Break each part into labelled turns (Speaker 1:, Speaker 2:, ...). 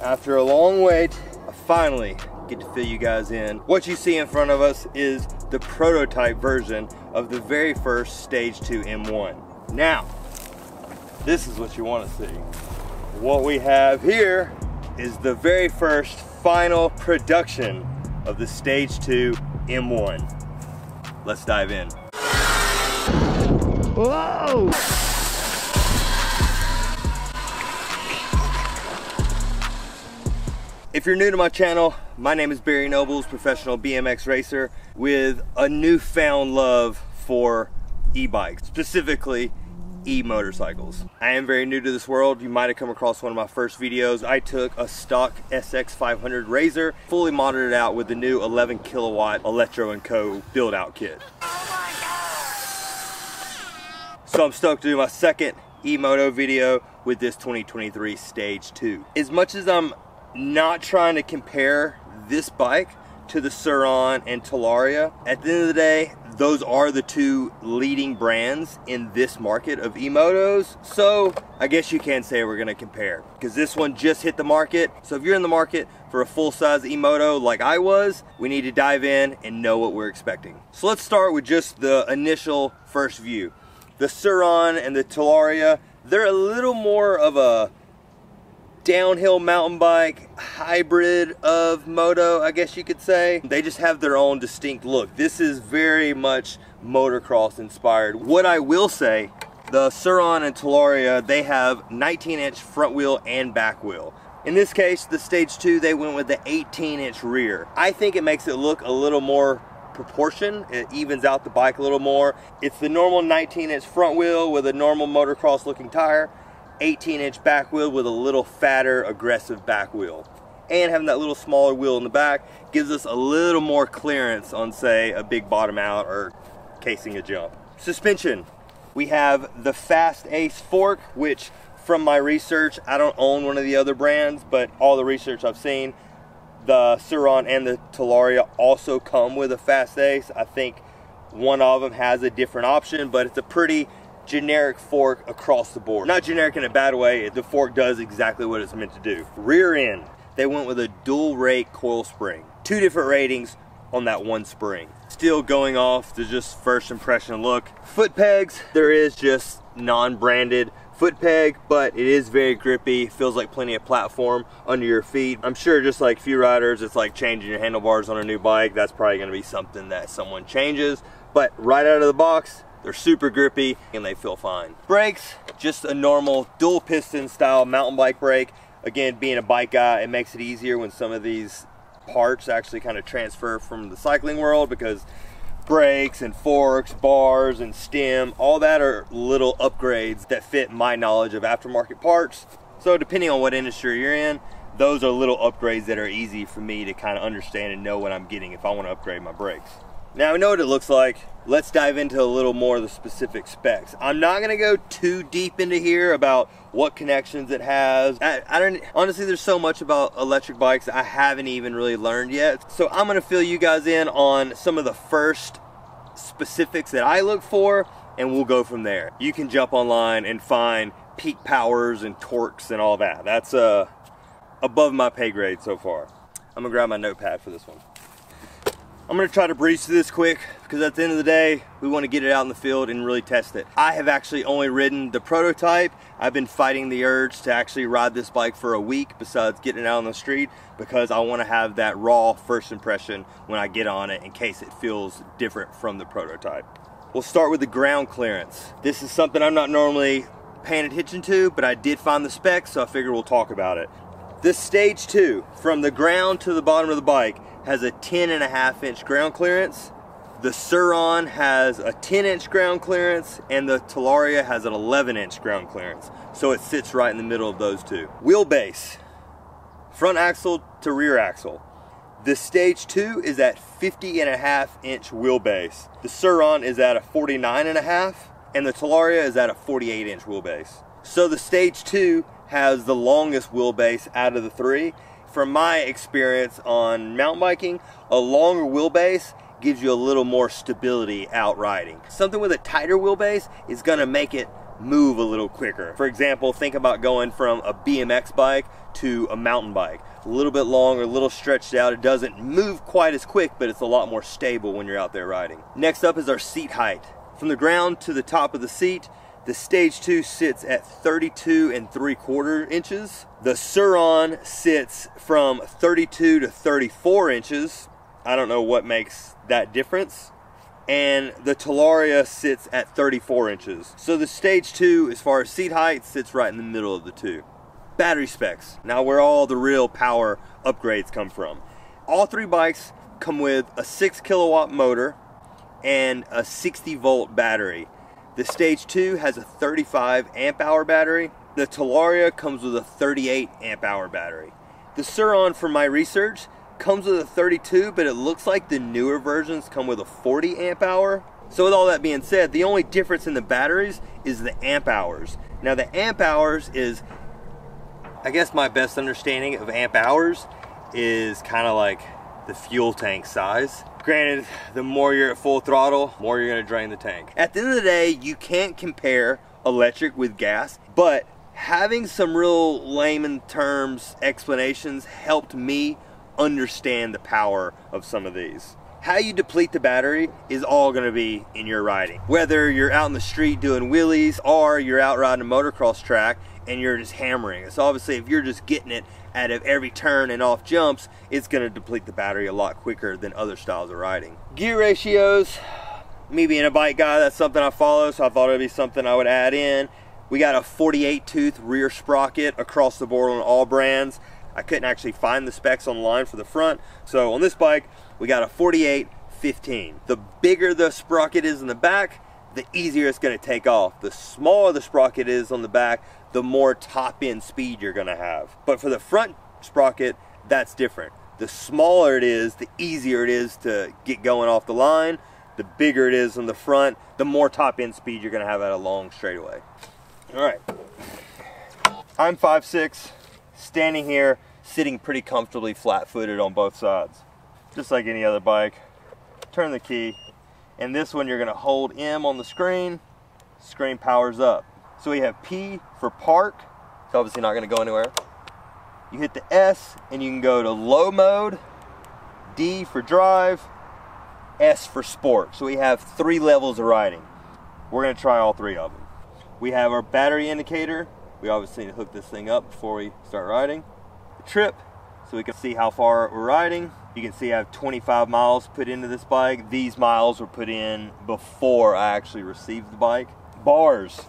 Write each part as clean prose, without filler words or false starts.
Speaker 1: After a long wait, I finally get to fill you guys in. What you see in front of us is the prototype version of the very first Stage 2 M1. Now, this is what you want to see. What we have here is the very first final production of the Stage 2 M1. Let's dive in. Whoa! If you're new to my channel, my name is Barry Nobles, professional BMX racer with a newfound love for e-bikes, specifically e-motorcycles. I am very new to this world. You might have come across one of my first videos. I took a stock SX500 Razor, fully modded it out with the new 11 kilowatt Electro & Co. build out kit. So I'm stoked to do my second e-moto video with this 2023 Stage 2. As much as I'm not trying to compare this bike to the Sur-Ron and Talaria, at the end of the day, those are the two leading brands in this market of e-motos. So I guess you can say we're gonna compare, because this one just hit the market. So if you're in the market for a full-size e-moto like I was, we need to dive in and know what we're expecting. So let's start with just the initial first view. The Sur-Ron and the Talaria, they're a little more of a downhill mountain bike hybrid of moto, I guess you could say. They just have their own distinct look. This is very much motocross inspired. What I will say, the Sur-Ron and Talaria, they have 19-inch front wheel and back wheel. In this case, the Stage 2, they went with the 18-inch rear. I think it makes it look a little more proportion. It evens out the bike a little more. It's the normal 19-inch front wheel with a normal motocross looking tire, 18-inch back wheel with a little fatter, aggressive back wheel. And having that little smaller wheel in the back gives us a little more clearance on, say, a big bottom out or casing a jump. Suspension. We have the Fast Ace fork, which from my research, I don't own one of the other brands, but all the research I've seen, the Sur-Ron and the Talaria also come with a Fast Ace. I think one of them has a different option, but it's a pretty generic fork across the board. Not generic in a bad way, the fork does exactly what it's meant to do. Rear end, they went with a dual rake coil spring. Two different ratings on that one spring. Still going off the just first impression look. Foot pegs, there is just non-branded foot peg, but it is very grippy. Feels like plenty of platform under your feet. I'm sure just like few riders, it's like changing your handlebars on a new bike. That's probably gonna be something that someone changes, but right out of the box, they're super grippy and they feel fine. Brakes, just a normal dual piston style mountain bike brake. Again, being a bike guy, it makes it easier when some of these parts actually kind of transfer from the cycling world, because brakes and forks, bars and stem, all that are little upgrades that fit my knowledge of aftermarket parts. So depending on what industry you're in, those are little upgrades that are easy for me to kind of understand and know what I'm getting if I want to upgrade my brakes. Now we know what it looks like. Let's dive into a little more of the specific specs. I'm not gonna go too deep into here about what connections it has. I don't, honestly, there's so much about electric bikes I haven't even really learned yet. So I'm gonna fill you guys in on some of the first specifics that I look for, and we'll go from there. You can jump online and find peak powers and torques and all that. That's above my pay grade so far. I'm gonna grab my notepad for this one. I'm gonna try to breeze through this quick, because at the end of the day, we want to get it out in the field and really test it. I have actually only ridden the prototype. I've been fighting the urge to actually ride this bike for a week besides getting it out on the street, because I want to have that raw first impression when I get on it in case it feels different from the prototype. We'll start with the ground clearance. This is something I'm not normally paying attention to, but I did find the specs, so I figured we'll talk about it. This Stage 2, from the ground to the bottom of the bike, has a 10.5-inch ground clearance. The Sur-Ron has a 10-inch ground clearance, and the Talaria has an 11-inch ground clearance. So it sits right in the middle of those two. Wheelbase, front axle to rear axle. The Stage 2 is at 50.5-inch wheelbase. The Sur-Ron is at a 49.5, and the Talaria is at a 48-inch wheelbase. So the Stage 2 has the longest wheelbase out of the three. From my experience on mountain biking, a longer wheelbase gives you a little more stability out riding. Something with a tighter wheelbase is gonna make it move a little quicker. For example, think about going from a BMX bike to a mountain bike. A little bit longer, a little stretched out. It doesn't move quite as quick, but it's a lot more stable when you're out there riding. Next up is our seat height. From the ground to the top of the seat, the Stage 2 sits at 32 3/4 inches. The Sur-Ron sits from 32 to 34 inches. I don't know what makes that difference. And the Talaria sits at 34 inches. So the Stage 2, as far as seat height, sits right in the middle of the two. Battery specs. Now where all the real power upgrades come from. All three bikes come with a 6 kilowatt motor and a 60 volt battery. The Stage 2 has a 35 amp hour battery. The Talaria comes with a 38 amp hour battery. The Sur-Ron, from my research, comes with a 32, but it looks like the newer versions come with a 40 amp hour. So with all that being said, the only difference in the batteries is the amp hours. Now the amp hours is, I guess my best understanding of amp hours is kind of like the fuel tank size. Granted, the more you're at full throttle, more you're gonna drain the tank. At the end of the day, you can't compare electric with gas, but having some real layman terms explanations helped me understand the power of some of these. How you deplete the battery is all gonna be in your riding. Whether you're out in the street doing wheelies or you're out riding a motocross track and you're just hammering it. So obviously if you're just getting it out of every turn and off jumps, it's gonna deplete the battery a lot quicker than other styles of riding. Gear ratios, me being a bike guy, that's something I follow, so I thought it'd be something I would add in. We got a 48 tooth rear sprocket across the board on all brands. I couldn't actually find the specs online for the front, so on this bike we got a 48-15. The bigger the sprocket is in the back, the easier it's going to take off. The smaller the sprocket is on the back, the more top end speed you're going to have. But for the front sprocket, that's different. The smaller it is, the easier it is to get going off the line. The bigger it is on the front, the more top end speed you're going to have at a long straightaway. All right, I'm 5'6", standing here, sitting pretty comfortably flat-footed on both sides. Just like any other bike. Turn the key, and this one you're gonna hold M on the screen powers up. So we have P for park, it's obviously not gonna go anywhere. You hit the S and you can go to low mode, D for drive, S for sport. So we have 3 levels of riding. We're gonna try all 3 of them. We have our battery indicator. We obviously need to hook this thing up before we start riding. The trip, so we can see how far we're riding. You can see I have 25 miles put into this bike. These miles were put in before I actually received the bike. Bars.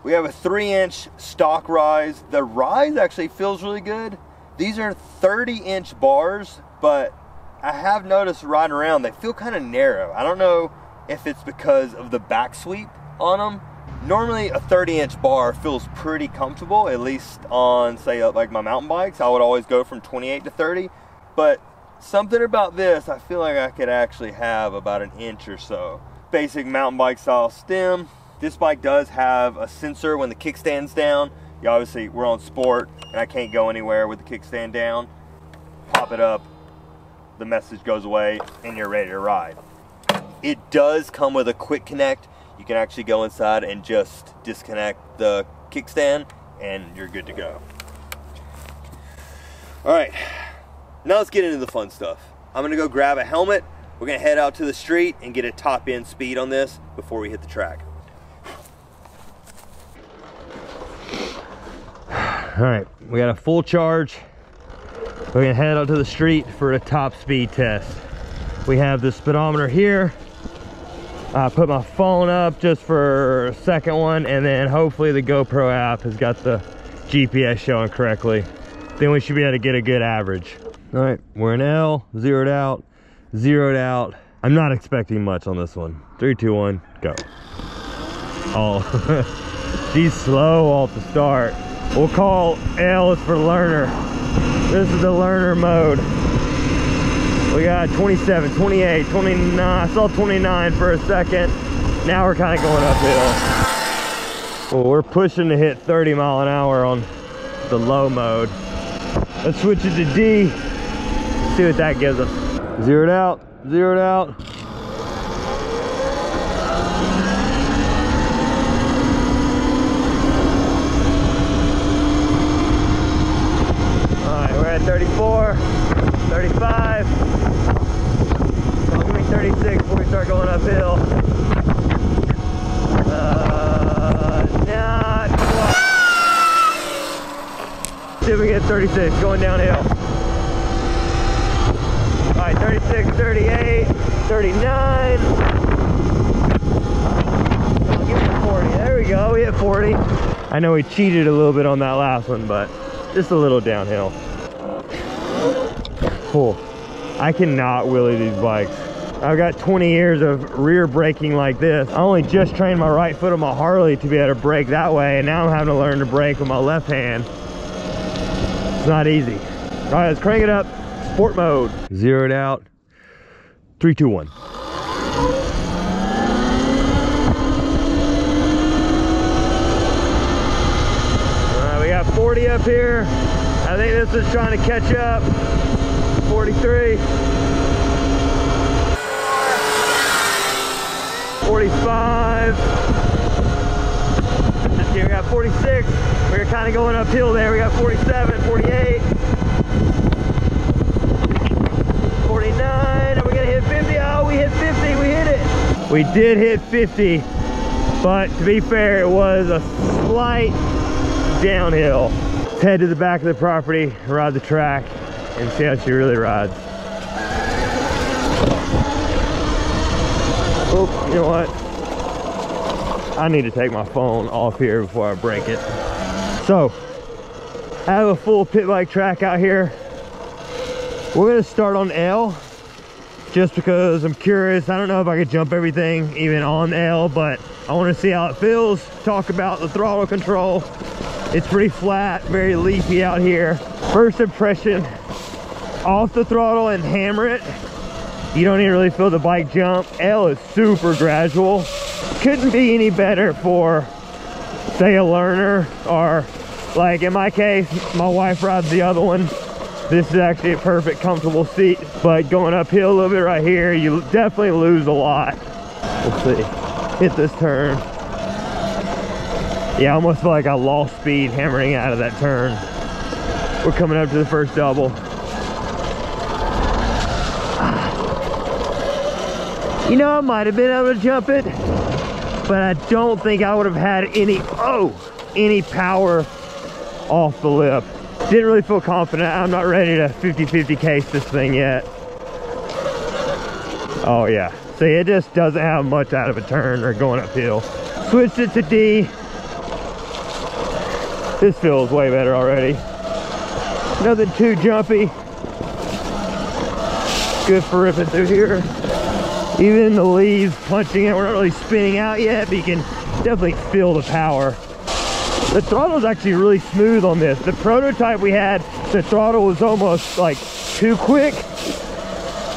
Speaker 1: We have a 3-inch stock rise. The rise actually feels really good. These are 30-inch bars, but I have noticed riding around, they feel kind of narrow. I don't know if it's because of the back sweep on them. Normally a 30-inch bar feels pretty comfortable, at least on, say, like my mountain bikes. I would always go from 28 to 30, but something about this, I feel like I could actually have about an inch or so. Basic mountain bike style stem. This bike does have a sensor when the kickstand's down. You obviously, we're on sport and I can't go anywhere with the kickstand down. Pop it up, the message goes away and you're ready to ride. It does come with a quick connect. You can actually go inside and just disconnect the kickstand and you're good to go. All right, now let's get into the fun stuff. I'm gonna go grab a helmet. We're gonna head out to the street and get a top end speed on this before we hit the track. All right, we got a full charge. We're gonna head out to the street for a top speed test. We have the speedometer here. I put my phone up just for a second one, and then hopefully the GoPro app has got the GPS showing correctly. Then we should be able to get a good average. All right, we're in L, zeroed out. I'm not expecting much on this one. 3, 2, 1, go. Oh, she's slow off the start. We'll call L is for learner. This is the learner mode. We got 27, 28, 29. I saw 29 for a second. Now we're kind of going uphill. Well, we're pushing to hit 30 mile an hour on the low mode. Let's switch it to D. See what that gives us. Zeroed out, zeroed out. 34, 35. Don't give me 36 before we start going uphill. Not quite. See if we get 36 going downhill. All right, 36, 38, 39. Oh, give me 40. There we go. We hit 40. I know we cheated a little bit on that last one, but just a little downhill. Cool. I cannot wheelie these bikes. I've got 20 years of rear braking like this. I only just trained my right foot on my Harley to be able to brake that way, and now I'm having to learn to brake with my left hand. It's not easy. All right, let's crank it up. Sport mode. Zeroed out. 3, 2, 1. All right, we got 40 up here. I think this is trying to catch up. 43. 45. Just here, we got 46. We're kind of going uphill there. We got 47, 48, 49. Are we gonna hit 50? Oh, we hit 50. We hit it. We did hit 50, but to be fair, it was a slight downhill. Let's head to the back of the property, ride the track, and see how she really rides. Oh, you know what? I need to take my phone off here before I break it. So, I have a full pit bike track out here. We're gonna start on L, just because I'm curious. I don't know if I could jump everything even on L, but I wanna see how it feels. Talk about the throttle control. It's pretty flat, very leafy out here. First impression, off the throttle and hammer it, you don't even really feel the bike jump. L is super gradual. Couldn't be any better for, say, a learner, or like in my case, my wife rides the other one. This is actually a perfect, comfortable seat, but going uphill a little bit right here, you definitely lose a lot. Let's see, hit this turn. Yeah, I almost feel like I lost speed hammering out of that turn. We're coming up to the first double. You know, I might have been able to jump it, but I don't think I would have had any power off the lip. Didn't really feel confident. I'm not ready to 50-50 case this thing yet. Oh yeah, see, it just doesn't have much out of a turn or going uphill. Switched it to D. This feels way better already. Nothing too jumpy. Good for ripping through here. Even the leaves punching it, we're not really spinning out yet, but you can definitely feel the power. The throttle is actually really smooth on this. The prototype we had, the throttle was almost like too quick,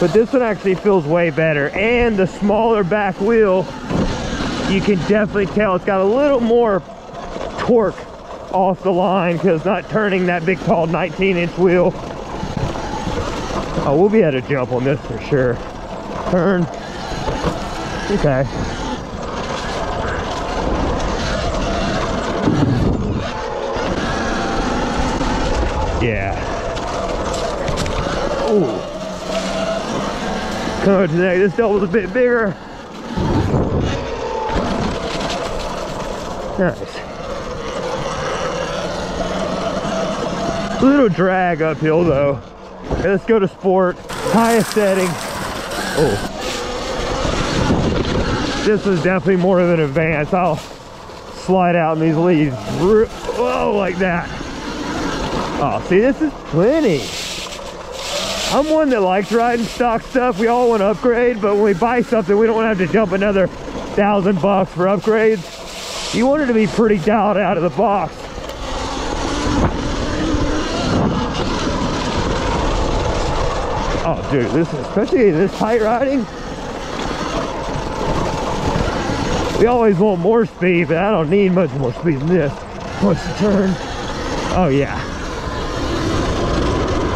Speaker 1: but this one actually feels way better. And the smaller back wheel, you can definitely tell it's got a little more torque off the line because it's not turning that big tall 19-inch wheel. Oh, we'll be able to jump on this for sure. Turn. Okay. Yeah. Ooh. Coming to the next. This double's a bit bigger. Nice. A little drag uphill though. Okay, let's go to sport. Highest setting. Oh. This is definitely more of an advance. I'll slide out in these leads. Whoa, like that. Oh, see, this is plenty. I'm one that likes riding stock stuff. We all want to upgrade, but when we buy something, we don't want to have to dump another $1,000 for upgrades. You want it to be pretty dialed out of the box. Oh, dude, this is, especially this tight riding. We always want more speed, but I don't need much more speed than this. What's the turn? Oh, yeah.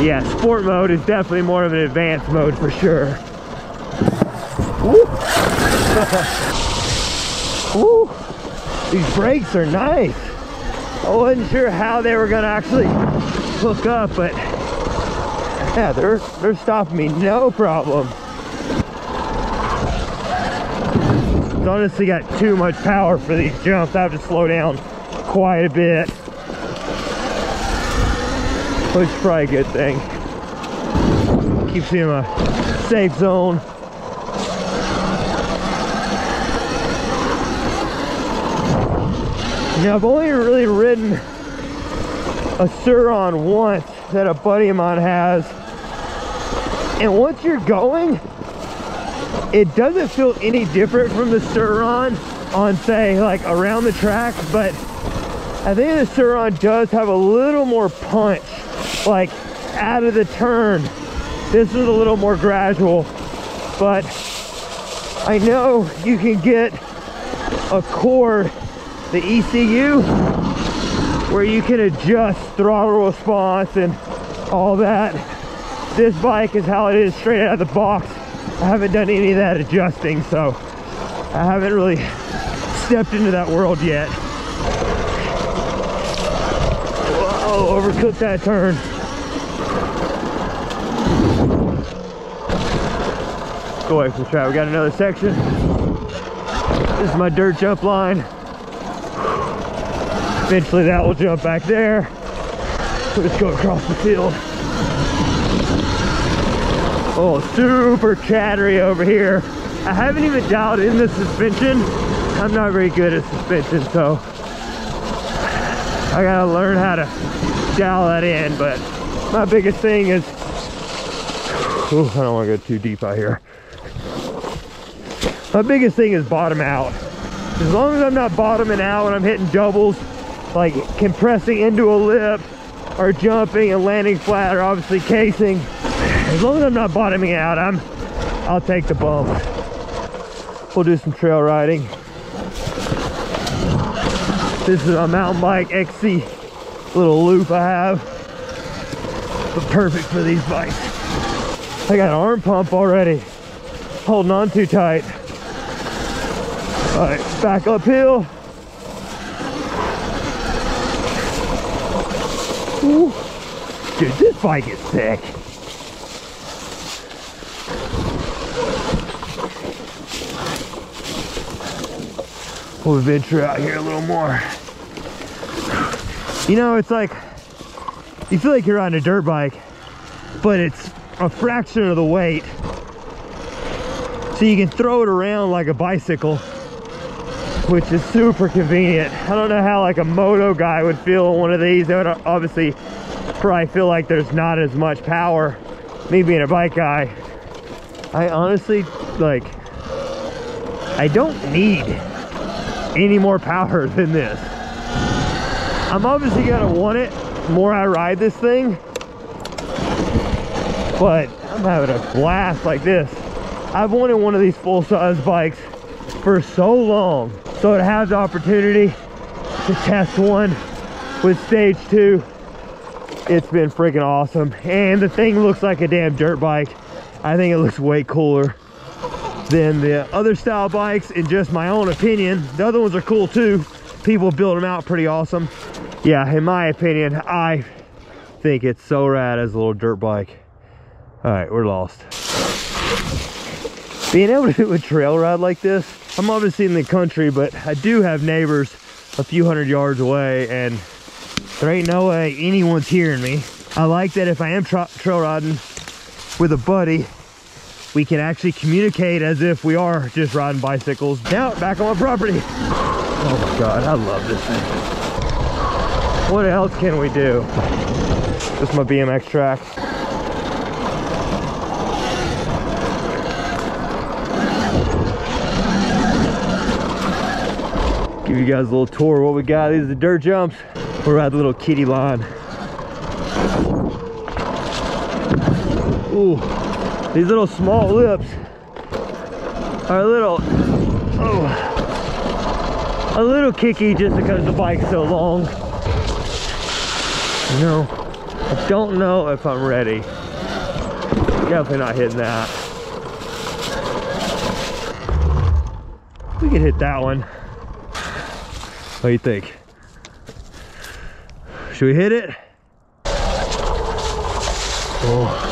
Speaker 1: Yeah, sport mode is definitely more of an advanced mode for sure. Woo! Woo! These brakes are nice. I wasn't sure how they were gonna actually hook up, but
Speaker 2: Yeah, they're stopping me, no problem. It's honestly got too much power for these jumps. I have to slow down quite a bit, which is probably a good thing. Keeps me in a safe zone. Now, I've only really ridden a Sur-Ron once that a buddy of mine has, and once you're going, it doesn't feel any different from the Sur-Ron on, say, like around the track, but I think the Sur-Ron does have a little more punch, like out of the turn. This is a little more gradual, but I know you can get a cord, the ECU, where you can adjust throttle response and all that. This bike is how it is straight out of the box. I haven't done any of that adjusting, so I haven't really stepped into that world yet. Whoa, overcooked that turn. Go away from the track. We got another section. This is my dirt jump line. Eventually that will jump back there. So let's go across the field. Oh, super chattery over here. I haven't even dialed in the suspension. I'm not very good at suspension, so I gotta learn how to dial that in. But my biggest thing is, ooh, I don't want to go too deep out here. My biggest thing is bottom out. As long as I'm not bottoming out when I'm hitting doubles, like compressing into a lip or jumping and landing flat, or obviously casing, as long as I'm not bottoming out, I'll take the bump. We'll do some trail riding. This is a mountain bike XC little loop I have, but perfect for these bikes. I got an arm pump already, holding on too tight. All right, back uphill. Ooh. Dude, this bike is sick. We'll venture out here a little more. You know, it's like, you feel like you're riding a dirt bike, but it's a fraction of the weight. So you can throw it around like a bicycle, which is super convenient. I don't know how like a moto guy would feel on one of these. They would obviously probably feel like there's not as much power. Me being a bike guy, I honestly, like, I don't need any more power than this. I'm obviously gonna want it the more I ride this thing, but I'm having a blast like this. I've wanted one of these full-size bikes for so long, so to have the opportunity to test one with Stage 2, it's been freaking awesome. And the thing looks like a damn dirt bike. I think it looks way cooler than the other style bikes, in just my own opinion. The other ones are cool too. People build them out pretty awesome. Yeah, in my opinion, I think it's so rad as a little dirt bike. All right, we're lost. Being able to do a trail ride like this, I'm obviously in the country, but I do have neighbors a few hundred yards away, and there ain't no way anyone's hearing me. I like that if I am trail riding with a buddy, we can actually communicate as if we are just riding bicycles. Now, back on my property. Oh my God, I love this thing. What else can we do? This is my BMX track. Give you guys a little tour of what we got. These are the dirt jumps. We're at the little kiddie line. Ooh, these little small lips are a little kicky just because the bike's so long. You know, I don't know if I'm ready. Definitely not hitting that. We can hit that one. What do you think? Should we hit it? Oh.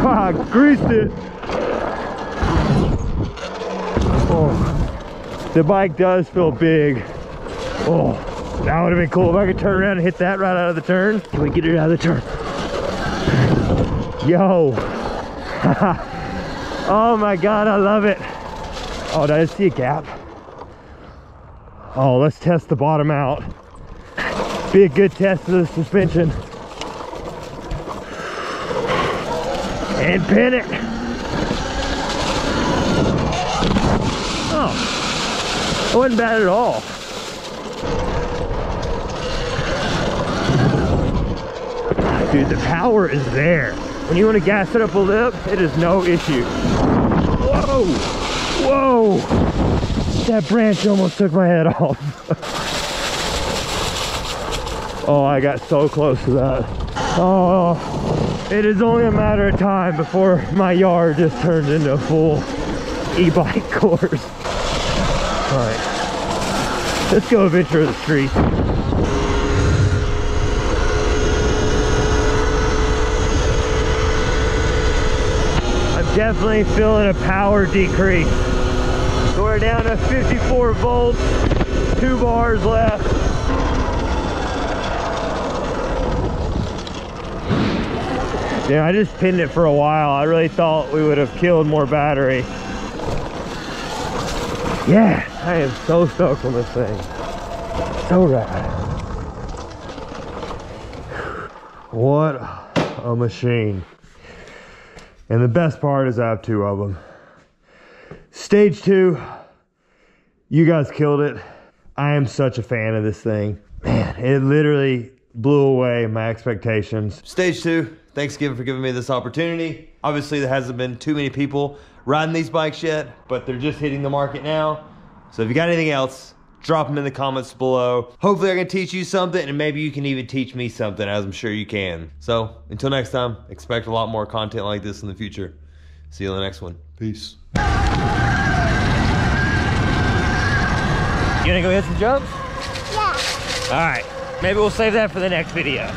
Speaker 2: I greased it. Oh. The bike does feel big. Oh, that would have been cool if I could turn around and hit that right out of the turn. Can we get it out of the turn? Yo. Oh my God, I love it. Oh, did I see a gap? Oh, let's test the bottom out. Be a good test of the suspension. And pin it. Oh. It wasn't bad at all. Dude, the power is there. When you want to gas it up a lip, it is no issue. Whoa! Whoa! That branch almost took my head off. Oh, I got so close to that. Oh, it is only a matter of time before my yard just turns into a full e-bike course. All right, let's go adventure the streets. I'm definitely feeling a power decrease. So we're down to 54 volts, 2 bars left. Yeah, I just pinned it for a while. I really thought we would have killed more battery. Yeah, I am so stoked on this thing. So rad. What a machine. And the best part is I have 2 of them. Stage 2, you guys killed it. I am such a fan of this thing. Man, it literally blew away my expectations. Stage 2, thanks again for giving me this opportunity. Obviously, there hasn't been too many people riding these bikes yet, but they're just hitting the market now. So if you got anything else, drop them in the comments below. Hopefully I can teach you something, and maybe you can even teach me something, as I'm sure you can. So until next time, expect a lot more content like this in the future. See you in the next one. Peace. You gonna go hit some jumps? Yeah. All right, maybe we'll save that for the next video.